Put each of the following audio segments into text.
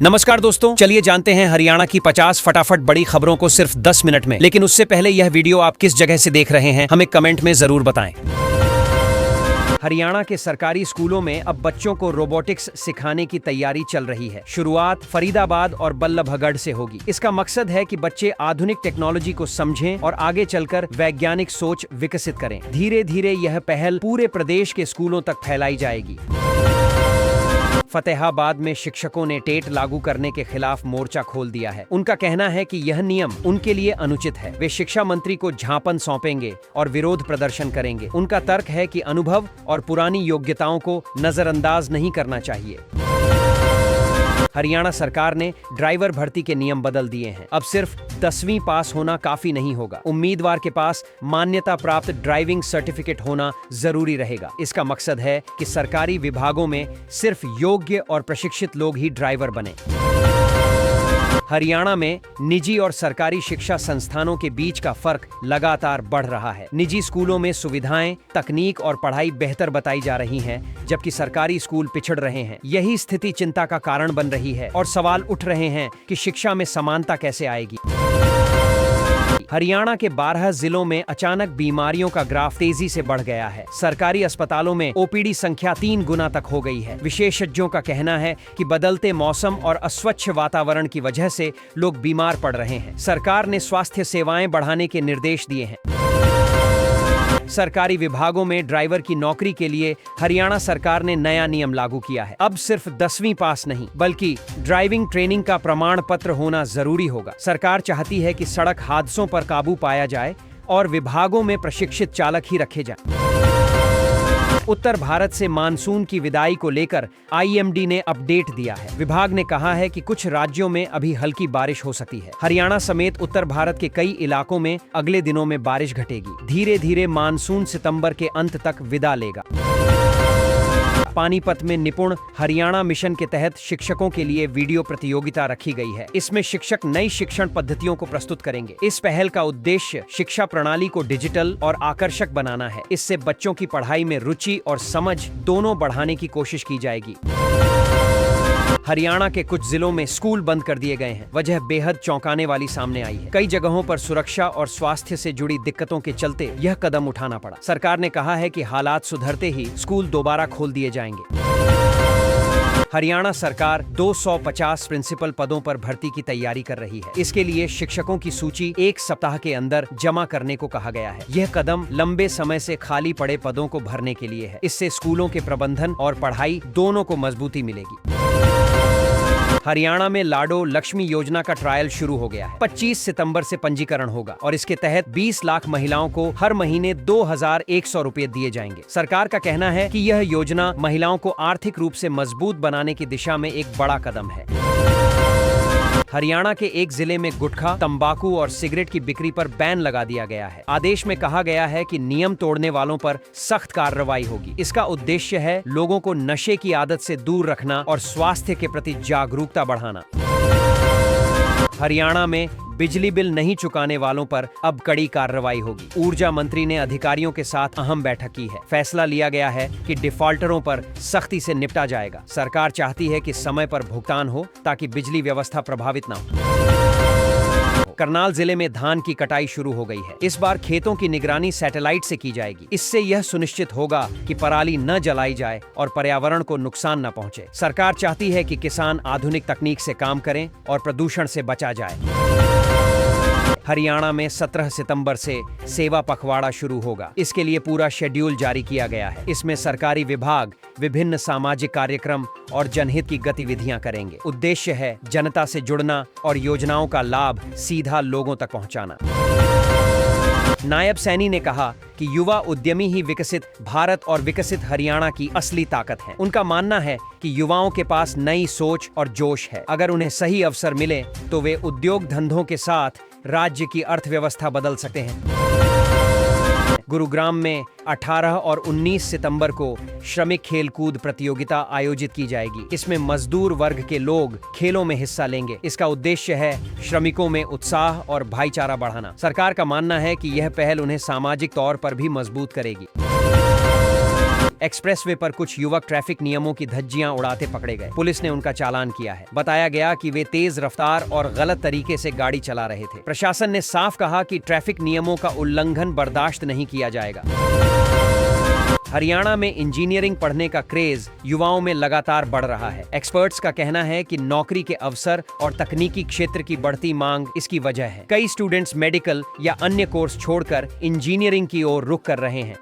नमस्कार दोस्तों, चलिए जानते हैं हरियाणा की 50 फटाफट बड़ी खबरों को सिर्फ 10 मिनट में। लेकिन उससे पहले यह वीडियो आप किस जगह से देख रहे हैं हमें कमेंट में जरूर बताएं। हरियाणा के सरकारी स्कूलों में अब बच्चों को रोबोटिक्स सिखाने की तैयारी चल रही है। शुरुआत फरीदाबाद और बल्लभगढ़ से होगी। इसका मकसद है कि बच्चे आधुनिक टेक्नोलॉजी को समझें और आगे चलकर वैज्ञानिक सोच विकसित करें। धीरे धीरे यह पहल पूरे प्रदेश के स्कूलों तक फैलाई जाएगी। फतेहाबाद में शिक्षकों ने टेट लागू करने के खिलाफ मोर्चा खोल दिया है। उनका कहना है कि यह नियम उनके लिए अनुचित है। वे शिक्षा मंत्री को ज्ञापन सौंपेंगे और विरोध प्रदर्शन करेंगे। उनका तर्क है कि अनुभव और पुरानी योग्यताओं को नजरअंदाज नहीं करना चाहिए। हरियाणा सरकार ने ड्राइवर भर्ती के नियम बदल दिए हैं। अब सिर्फ 10वीं पास होना काफी नहीं होगा। उम्मीदवार के पास मान्यता प्राप्त ड्राइविंग सर्टिफिकेट होना जरूरी रहेगा। इसका मकसद है कि सरकारी विभागों में सिर्फ योग्य और प्रशिक्षित लोग ही ड्राइवर बने। हरियाणा में निजी और सरकारी शिक्षा संस्थानों के बीच का फर्क लगातार बढ़ रहा है। निजी स्कूलों में सुविधाएं, तकनीक और पढ़ाई बेहतर बताई जा रही हैं, जबकि सरकारी स्कूल पिछड़ रहे हैं। यही स्थिति चिंता का कारण बन रही है और सवाल उठ रहे हैं कि शिक्षा में समानता कैसे आएगी। हरियाणा के 12 जिलों में अचानक बीमारियों का ग्राफ तेजी से बढ़ गया है। सरकारी अस्पतालों में ओपीडी संख्या 3 गुना तक हो गई है। विशेषज्ञों का कहना है कि बदलते मौसम और अस्वच्छ वातावरण की वजह से लोग बीमार पड़ रहे हैं। सरकार ने स्वास्थ्य सेवाएं बढ़ाने के निर्देश दिए हैं। सरकारी विभागों में ड्राइवर की नौकरी के लिए हरियाणा सरकार ने नया नियम लागू किया है। अब सिर्फ 10वीं पास नहीं, बल्कि ड्राइविंग ट्रेनिंग का प्रमाण पत्र होना जरूरी होगा। सरकार चाहती है कि सड़क हादसों पर काबू पाया जाए और विभागों में प्रशिक्षित चालक ही रखे जाएं। उत्तर भारत से मानसून की विदाई को लेकर आईएमडी ने अपडेट दिया है। विभाग ने कहा है कि कुछ राज्यों में अभी हल्की बारिश हो सकती है। हरियाणा समेत उत्तर भारत के कई इलाकों में अगले दिनों में बारिश घटेगी। धीरे धीरे मानसून सितंबर के अंत तक विदा लेगा। पानीपत में निपुण हरियाणा मिशन के तहत शिक्षकों के लिए वीडियो प्रतियोगिता रखी गई है। इसमें शिक्षक नई शिक्षण पद्धतियों को प्रस्तुत करेंगे। इस पहल का उद्देश्य शिक्षा प्रणाली को डिजिटल और आकर्षक बनाना है। इससे बच्चों की पढ़ाई में रुचि और समझ दोनों बढ़ाने की कोशिश की जाएगी। हरियाणा के कुछ जिलों में स्कूल बंद कर दिए गए हैं। वजह बेहद चौंकाने वाली सामने आई है। कई जगहों पर सुरक्षा और स्वास्थ्य से जुड़ी दिक्कतों के चलते यह कदम उठाना पड़ा। सरकार ने कहा है कि हालात सुधरते ही स्कूल दोबारा खोल दिए जाएंगे। हरियाणा सरकार 250 प्रिंसिपल पदों पर भर्ती की तैयारी कर रही है। इसके लिए शिक्षकों की सूची 1 सप्ताह के अंदर जमा करने को कहा गया है। यह कदम लंबे समय से खाली पड़े पदों को भरने के लिए है। इससे स्कूलों के प्रबंधन और पढ़ाई दोनों को मजबूती मिलेगी। हरियाणा में लाडो लक्ष्मी योजना का ट्रायल शुरू हो गया है। 25 सितंबर से पंजीकरण होगा और इसके तहत 20 लाख महिलाओं को हर महीने 2100 रुपए दिए जाएंगे। सरकार का कहना है कि यह योजना महिलाओं को आर्थिक रूप से मजबूत बनाने की दिशा में एक बड़ा कदम है। हरियाणा के एक जिले में गुटखा, तंबाकू और सिगरेट की बिक्री पर बैन लगा दिया गया है। आदेश में कहा गया है कि नियम तोड़ने वालों पर सख्त कार्रवाई होगी। इसका उद्देश्य है लोगों को नशे की आदत से दूर रखना और स्वास्थ्य के प्रति जागरूकता बढ़ाना। हरियाणा में बिजली बिल नहीं चुकाने वालों पर अब कड़ी कार्रवाई होगी। ऊर्जा मंत्री ने अधिकारियों के साथ अहम बैठक की है। फैसला लिया गया है कि डिफॉल्टरों पर सख्ती से निपटा जाएगा। सरकार चाहती है कि समय पर भुगतान हो ताकि बिजली व्यवस्था प्रभावित न हो। करनाल जिले में धान की कटाई शुरू हो गई है। इस बार खेतों की निगरानी सैटेलाइट से की जाएगी। इससे यह सुनिश्चित होगा कि पराली न जलाई जाए और पर्यावरण को नुकसान न पहुंचे। सरकार चाहती है कि किसान आधुनिक तकनीक से काम करें और प्रदूषण से बचा जाए। हरियाणा में 17 सितंबर से सेवा पखवाड़ा शुरू होगा। इसके लिए पूरा शेड्यूल जारी किया गया है। इसमें सरकारी विभाग विभिन्न सामाजिक कार्यक्रम और जनहित की गतिविधियां करेंगे। उद्देश्य है जनता से जुड़ना और योजनाओं का लाभ सीधा लोगों तक पहुंचाना। नायब सैनी ने कहा कि युवा उद्यमी ही विकसित भारत और विकसित हरियाणा की असली ताकत है। उनका मानना है कि युवाओं के पास नई सोच और जोश है। अगर उन्हें सही अवसर मिले तो वे उद्योग धंधों के साथ राज्य की अर्थव्यवस्था बदल सकते हैं। गुरुग्राम में 18 और 19 सितंबर को श्रमिक खेलकूद प्रतियोगिता आयोजित की जाएगी। इसमें मजदूर वर्ग के लोग खेलों में हिस्सा लेंगे। इसका उद्देश्य है श्रमिकों में उत्साह और भाईचारा बढ़ाना। सरकार का मानना है कि यह पहल उन्हें सामाजिक तौर पर भी मजबूत करेगी। एक्सप्रेसवे पर कुछ युवक ट्रैफिक नियमों की धज्जियां उड़ाते पकड़े गए। पुलिस ने उनका चालान किया है। बताया गया कि वे तेज रफ्तार और गलत तरीके से गाड़ी चला रहे थे। प्रशासन ने साफ कहा कि ट्रैफिक नियमों का उल्लंघन बर्दाश्त नहीं किया जाएगा। हरियाणा में इंजीनियरिंग पढ़ने का क्रेज युवाओं में लगातार बढ़ रहा है। एक्सपर्ट्स का कहना है कि नौकरी के अवसर और तकनीकी क्षेत्र की बढ़ती मांग इसकी वजह है। कई स्टूडेंट्स मेडिकल या अन्य कोर्स छोड़कर इंजीनियरिंग की ओर रुख कर रहे हैं।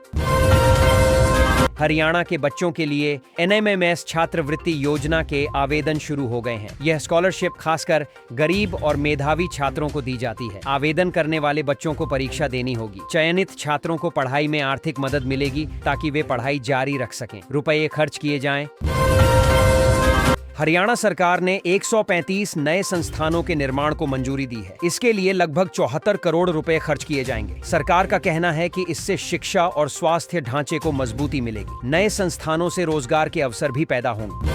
हरियाणा के बच्चों के लिए NMMS छात्रवृत्ति योजना के आवेदन शुरू हो गए हैं। यह स्कॉलरशिप खासकर गरीब और मेधावी छात्रों को दी जाती है। आवेदन करने वाले बच्चों को परीक्षा देनी होगी। चयनित छात्रों को पढ़ाई में आर्थिक मदद मिलेगी ताकि वे पढ़ाई जारी रख सकें। रुपये खर्च किए जाएं। हरियाणा सरकार ने 135 नए संस्थानों के निर्माण को मंजूरी दी है। इसके लिए लगभग 74 करोड़ रुपए खर्च किए जाएंगे। सरकार का कहना है कि इससे शिक्षा और स्वास्थ्य ढांचे को मजबूती मिलेगी। नए संस्थानों से रोजगार के अवसर भी पैदा होंगे।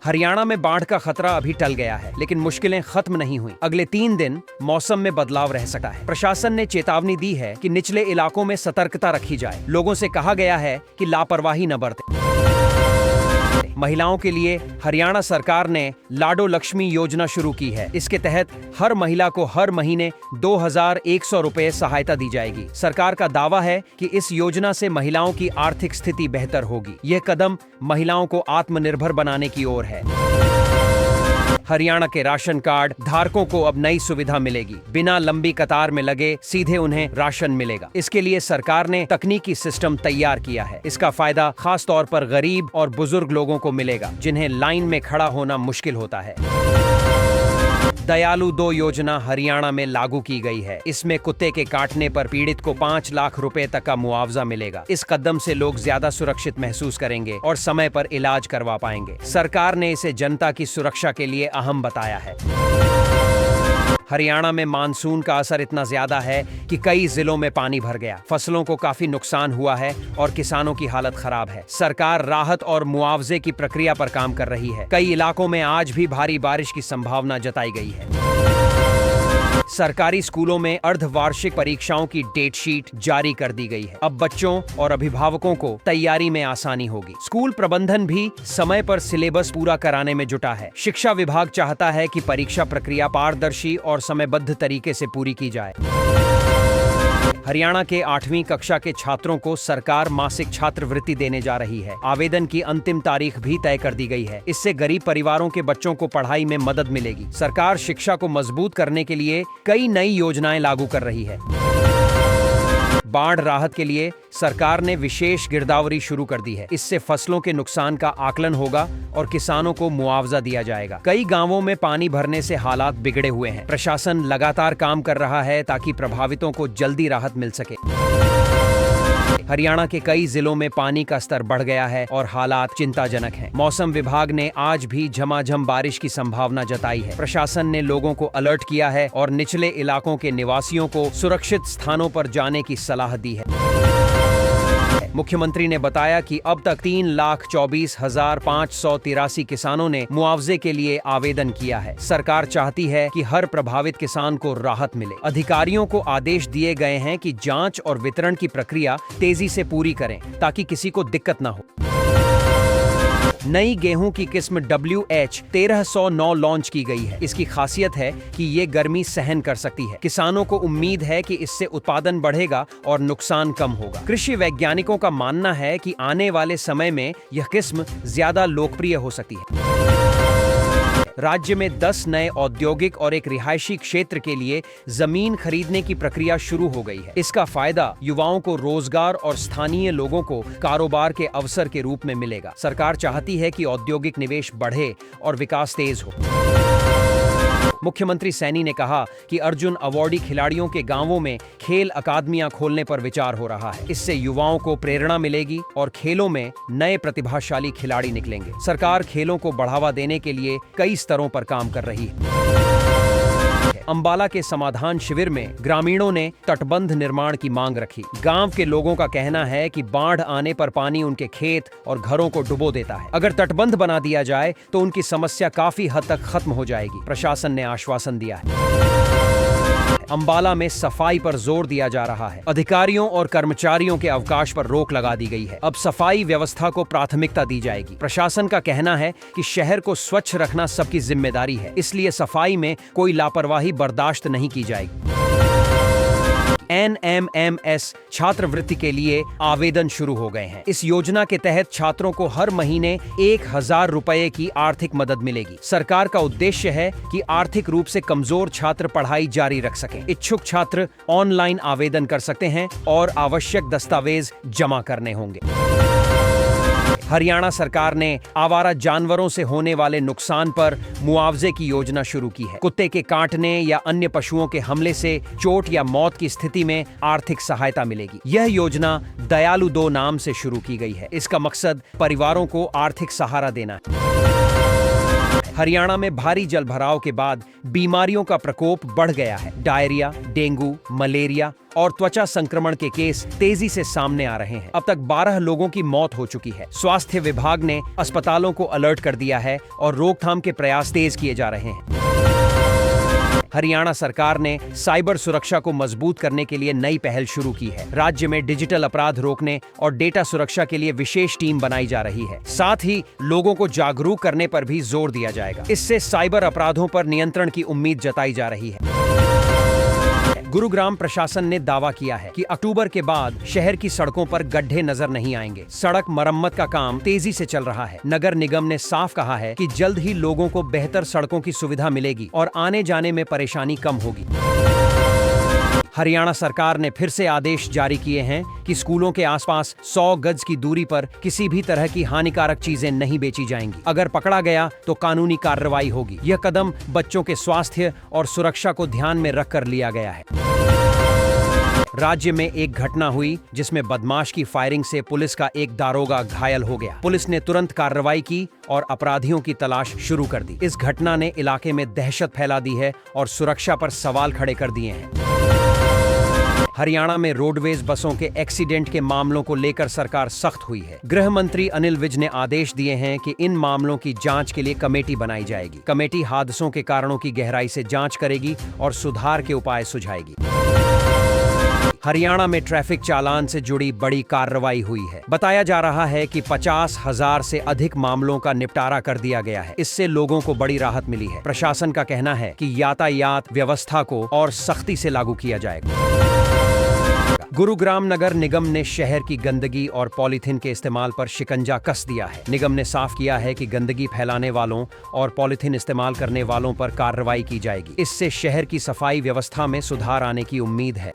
हरियाणा में बाढ़ का खतरा अभी टल गया है, लेकिन मुश्किलें खत्म नहीं हुई। अगले 3 दिन मौसम में बदलाव रह सकता है। प्रशासन ने चेतावनी दी है कि निचले इलाकों में सतर्कता रखी जाए। लोगों से कहा गया है कि लापरवाही न बरतें। महिलाओं के लिए हरियाणा सरकार ने लाडो लक्ष्मी योजना शुरू की है। इसके तहत हर महिला को हर महीने 2100 रुपए सहायता दी जाएगी। सरकार का दावा है कि इस योजना से महिलाओं की आर्थिक स्थिति बेहतर होगी। यह कदम महिलाओं को आत्मनिर्भर बनाने की ओर है। हरियाणा के राशन कार्ड धारकों को अब नई सुविधा मिलेगी। बिना लंबी कतार में लगे सीधे उन्हें राशन मिलेगा। इसके लिए सरकार ने तकनीकी सिस्टम तैयार किया है। इसका फायदा खास तौर पर गरीब और बुजुर्ग लोगों को मिलेगा, जिन्हें लाइन में खड़ा होना मुश्किल होता है। दयालु 2 योजना हरियाणा में लागू की गई है। इसमें कुत्ते के काटने पर पीड़ित को 5 लाख रुपए तक का मुआवजा मिलेगा। इस कदम से लोग ज्यादा सुरक्षित महसूस करेंगे और समय पर इलाज करवा पाएंगे। सरकार ने इसे जनता की सुरक्षा के लिए अहम बताया है। हरियाणा में मानसून का असर इतना ज्यादा है कि कई जिलों में पानी भर गया। फसलों को काफी नुकसान हुआ है और किसानों की हालत खराब है। सरकार राहत और मुआवजे की प्रक्रिया पर काम कर रही है। कई इलाकों में आज भी भारी बारिश की संभावना जताई गई है। सरकारी स्कूलों में अर्धवार्षिक परीक्षाओं की डेट शीट जारी कर दी गई है। अब बच्चों और अभिभावकों को तैयारी में आसानी होगी। स्कूल प्रबंधन भी समय पर सिलेबस पूरा कराने में जुटा है। शिक्षा विभाग चाहता है कि परीक्षा प्रक्रिया पारदर्शी और समयबद्ध तरीके से पूरी की जाए। हरियाणा के 8वीं कक्षा के छात्रों को सरकार मासिक छात्रवृत्ति देने जा रही है। आवेदन की अंतिम तारीख भी तय कर दी गई है। इससे गरीब परिवारों के बच्चों को पढ़ाई में मदद मिलेगी। सरकार शिक्षा को मजबूत करने के लिए कई नई योजनाएं लागू कर रही है। बाढ़ राहत के लिए सरकार ने विशेष गिरदावरी शुरू कर दी है। इससे फसलों के नुकसान का आकलन होगा और किसानों को मुआवजा दिया जाएगा। कई गांवों में पानी भरने से हालात बिगड़े हुए हैं। प्रशासन लगातार काम कर रहा है ताकि प्रभावितों को जल्दी राहत मिल सके। हरियाणा के कई जिलों में पानी का स्तर बढ़ गया है और हालात चिंताजनक हैं। मौसम विभाग ने आज भी झमाझम बारिश की संभावना जताई है। प्रशासन ने लोगों को अलर्ट किया है और निचले इलाकों के निवासियों को सुरक्षित स्थानों पर जाने की सलाह दी है। मुख्यमंत्री ने बताया कि अब तक 3,24,583 किसानों ने मुआवजे के लिए आवेदन किया है। सरकार चाहती है कि हर प्रभावित किसान को राहत मिले। अधिकारियों को आदेश दिए गए हैं कि जांच और वितरण की प्रक्रिया तेजी से पूरी करें ताकि किसी को दिक्कत न हो। नई गेहूं की किस्म WH-1309 लॉन्च की गई है। इसकी खासियत है कि ये गर्मी सहन कर सकती है। किसानों को उम्मीद है कि इससे उत्पादन बढ़ेगा और नुकसान कम होगा। कृषि वैज्ञानिकों का मानना है कि आने वाले समय में यह किस्म ज्यादा लोकप्रिय हो सकती है। राज्य में 10 नए औद्योगिक और एक रिहायशी क्षेत्र के लिए जमीन खरीदने की प्रक्रिया शुरू हो गई है। इसका फायदा युवाओं को रोजगार और स्थानीय लोगों को कारोबार के अवसर के रूप में मिलेगा। सरकार चाहती है कि औद्योगिक निवेश बढ़े और विकास तेज हो। मुख्यमंत्री सैनी ने कहा कि अर्जुन अवार्डी खिलाड़ियों के गांवों में खेल अकादमियां खोलने पर विचार हो रहा है। इससे युवाओं को प्रेरणा मिलेगी और खेलों में नए प्रतिभाशाली खिलाड़ी निकलेंगे। सरकार खेलों को बढ़ावा देने के लिए कई स्तरों पर काम कर रही है। अंबाला के समाधान शिविर में ग्रामीणों ने तटबंध निर्माण की मांग रखी। गांव के लोगों का कहना है कि बाढ़ आने पर पानी उनके खेत और घरों को डुबो देता है। अगर तटबंध बना दिया जाए तो उनकी समस्या काफी हद तक खत्म हो जाएगी। प्रशासन ने आश्वासन दिया है। अंबाला में सफाई पर जोर दिया जा रहा है। अधिकारियों और कर्मचारियों के अवकाश पर रोक लगा दी गई है। अब सफाई व्यवस्था को प्राथमिकता दी जाएगी। प्रशासन का कहना है कि शहर को स्वच्छ रखना सबकी जिम्मेदारी है, इसलिए सफाई में कोई लापरवाही बर्दाश्त नहीं की जाएगी। NMMS छात्रवृत्ति के लिए आवेदन शुरू हो गए हैं। इस योजना के तहत छात्रों को हर महीने 1000 रुपए की आर्थिक मदद मिलेगी। सरकार का उद्देश्य है कि आर्थिक रूप से कमजोर छात्र पढ़ाई जारी रख सकें। इच्छुक छात्र ऑनलाइन आवेदन कर सकते हैं और आवश्यक दस्तावेज जमा करने होंगे। हरियाणा सरकार ने आवारा जानवरों से होने वाले नुकसान पर मुआवजे की योजना शुरू की है। कुत्ते के काटने या अन्य पशुओं के हमले से चोट या मौत की स्थिति में आर्थिक सहायता मिलेगी। यह योजना दयालु 2 नाम से शुरू की गई है। इसका मकसद परिवारों को आर्थिक सहारा देना है। हरियाणा में भारी जलभराव के बाद बीमारियों का प्रकोप बढ़ गया है। डायरिया, डेंगू, मलेरिया और त्वचा संक्रमण के केस तेजी से सामने आ रहे हैं। अब तक 12 लोगों की मौत हो चुकी है। स्वास्थ्य विभाग ने अस्पतालों को अलर्ट कर दिया है और रोकथाम के प्रयास तेज किए जा रहे हैं। हरियाणा सरकार ने साइबर सुरक्षा को मजबूत करने के लिए नई पहल शुरू की है। राज्य में डिजिटल अपराध रोकने और डेटा सुरक्षा के लिए विशेष टीम बनाई जा रही है। साथ ही लोगों को जागरूक करने पर भी जोर दिया जाएगा। इससे साइबर अपराधों पर नियंत्रण की उम्मीद जताई जा रही है। गुरुग्राम प्रशासन ने दावा किया है कि अक्टूबर के बाद शहर की सड़कों पर गड्ढे नजर नहीं आएंगे। सड़क मरम्मत का काम तेजी से चल रहा है। नगर निगम ने साफ कहा है कि जल्द ही लोगों को बेहतर सड़कों की सुविधा मिलेगी और आने जाने में परेशानी कम होगी। हरियाणा सरकार ने फिर से आदेश जारी किए हैं कि स्कूलों के आसपास 100 गज की दूरी पर किसी भी तरह की हानिकारक चीजें नहीं बेची जाएंगी। अगर पकड़ा गया तो कानूनी कार्रवाई होगी। यह कदम बच्चों के स्वास्थ्य और सुरक्षा को ध्यान में रखकर लिया गया है। राज्य में एक घटना हुई जिसमें बदमाश की फायरिंग से पुलिस का एक दारोगा घायल हो गया। पुलिस ने तुरंत कार्रवाई की और अपराधियों की तलाश शुरू कर दी। इस घटना ने इलाके में दहशत फैला दी है और सुरक्षा पर सवाल खड़े कर दिए हैं। हरियाणा में रोडवेज बसों के एक्सीडेंट के मामलों को लेकर सरकार सख्त हुई है। गृह मंत्री अनिल विज ने आदेश दिए हैं कि इन मामलों की जांच के लिए कमेटी बनाई जाएगी। कमेटी हादसों के कारणों की गहराई से जांच करेगी और सुधार के उपाय सुझाएगी। हरियाणा में ट्रैफिक चालान से जुड़ी बड़ी कार्रवाई हुई है। बताया जा रहा है कि 50,000 से अधिक मामलों का निपटारा कर दिया गया है। इससे लोगों को बड़ी राहत मिली है। प्रशासन का कहना है कि यातायात व्यवस्था को और सख्ती से लागू किया जाएगा। गुरुग्राम नगर निगम ने शहर की गंदगी और पॉलीथीन के इस्तेमाल पर शिकंजा कस दिया है। निगम ने साफ किया है कि गंदगी फैलाने वालों और पॉलीथीन इस्तेमाल करने वालों पर कार्रवाई की जाएगी। इससे शहर की सफाई व्यवस्था में सुधार आने की उम्मीद है।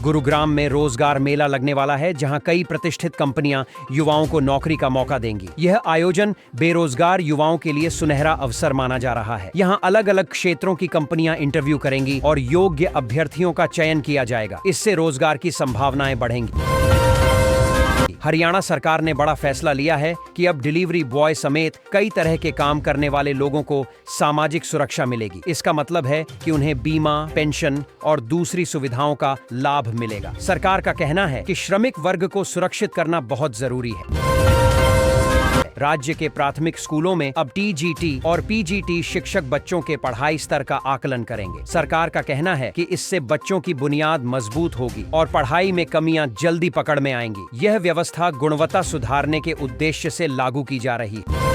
गुरुग्राम में रोजगार मेला लगने वाला है, जहां कई प्रतिष्ठित कंपनियां युवाओं को नौकरी का मौका देंगी। यह आयोजन बेरोजगार युवाओं के लिए सुनहरा अवसर माना जा रहा है। यहां अलग अलग क्षेत्रों की कंपनियां इंटरव्यू करेंगी और योग्य अभ्यर्थियों का चयन किया जाएगा। इससे रोजगार की संभावनाएं बढ़ेंगी। हरियाणा सरकार ने बड़ा फैसला लिया है कि अब डिलीवरी बॉय समेत कई तरह के काम करने वाले लोगों को सामाजिक सुरक्षा मिलेगी। इसका मतलब है कि उन्हें बीमा, पेंशन और दूसरी सुविधाओं का लाभ मिलेगा। सरकार का कहना है कि श्रमिक वर्ग को सुरक्षित करना बहुत जरूरी है। राज्य के प्राथमिक स्कूलों में अब TGT और PGT शिक्षक बच्चों के पढ़ाई स्तर का आकलन करेंगे। सरकार का कहना है कि इससे बच्चों की बुनियाद मजबूत होगी और पढ़ाई में कमियां जल्दी पकड़ में आएंगी। यह व्यवस्था गुणवत्ता सुधारने के उद्देश्य से लागू की जा रही है।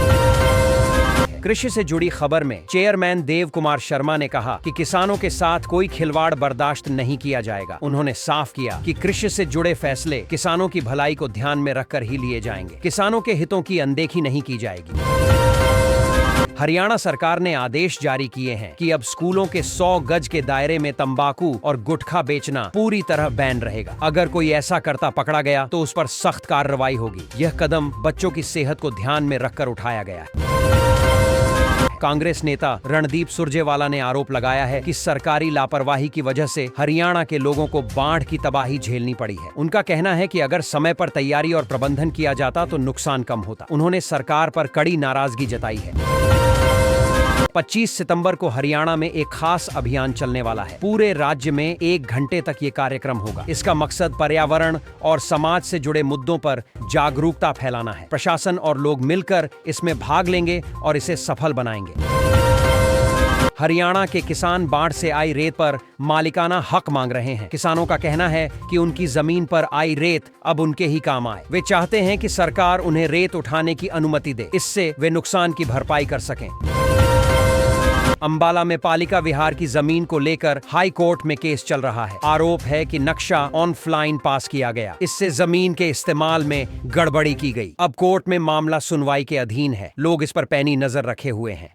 कृषि से जुड़ी खबर में चेयरमैन देव कुमार शर्मा ने कहा कि किसानों के साथ कोई खिलवाड़ बर्दाश्त नहीं किया जाएगा। उन्होंने साफ किया कि कृषि से जुड़े फैसले किसानों की भलाई को ध्यान में रखकर ही लिए जाएंगे। किसानों के हितों की अनदेखी नहीं की जाएगी। हरियाणा सरकार ने आदेश जारी किए हैं कि अब स्कूलों के 100 गज के दायरे में तंबाकू और गुटखा बेचना पूरी तरह बैन रहेगा। अगर कोई ऐसा करता पकड़ा गया तो उस पर सख्त कार्रवाई होगी। यह कदम बच्चों की सेहत को ध्यान में रखकर उठाया गया है। कांग्रेस नेता रणदीप सुरजेवाला ने आरोप लगाया है कि सरकारी लापरवाही की वजह से हरियाणा के लोगों को बाढ़ की तबाही झेलनी पड़ी है। उनका कहना है कि अगर समय पर तैयारी और प्रबंधन किया जाता तो नुकसान कम होता। उन्होंने सरकार पर कड़ी नाराजगी जताई है। 25 सितंबर को हरियाणा में एक खास अभियान चलने वाला है। पूरे राज्य में 1 घंटे तक ये कार्यक्रम होगा। इसका मकसद पर्यावरण और समाज से जुड़े मुद्दों पर जागरूकता फैलाना है। प्रशासन और लोग मिलकर इसमें भाग लेंगे और इसे सफल बनाएंगे। हरियाणा के किसान बाढ़ से आई रेत पर मालिकाना हक मांग रहे हैं। किसानों का कहना है कि उनकी जमीन पर आई रेत अब उनके ही काम आए। वे चाहते हैं कि सरकार उन्हें रेत उठाने की अनुमति दे, इससे वे नुकसान की भरपाई कर सकें। अंबाला में पालिका विहार की जमीन को लेकर हाई कोर्ट में केस चल रहा है। आरोप है कि नक्शा ऑनलाइन पास किया गया, इससे जमीन के इस्तेमाल में गड़बड़ी की गई। अब कोर्ट में मामला सुनवाई के अधीन है। लोग इस पर पैनी नजर रखे हुए हैं।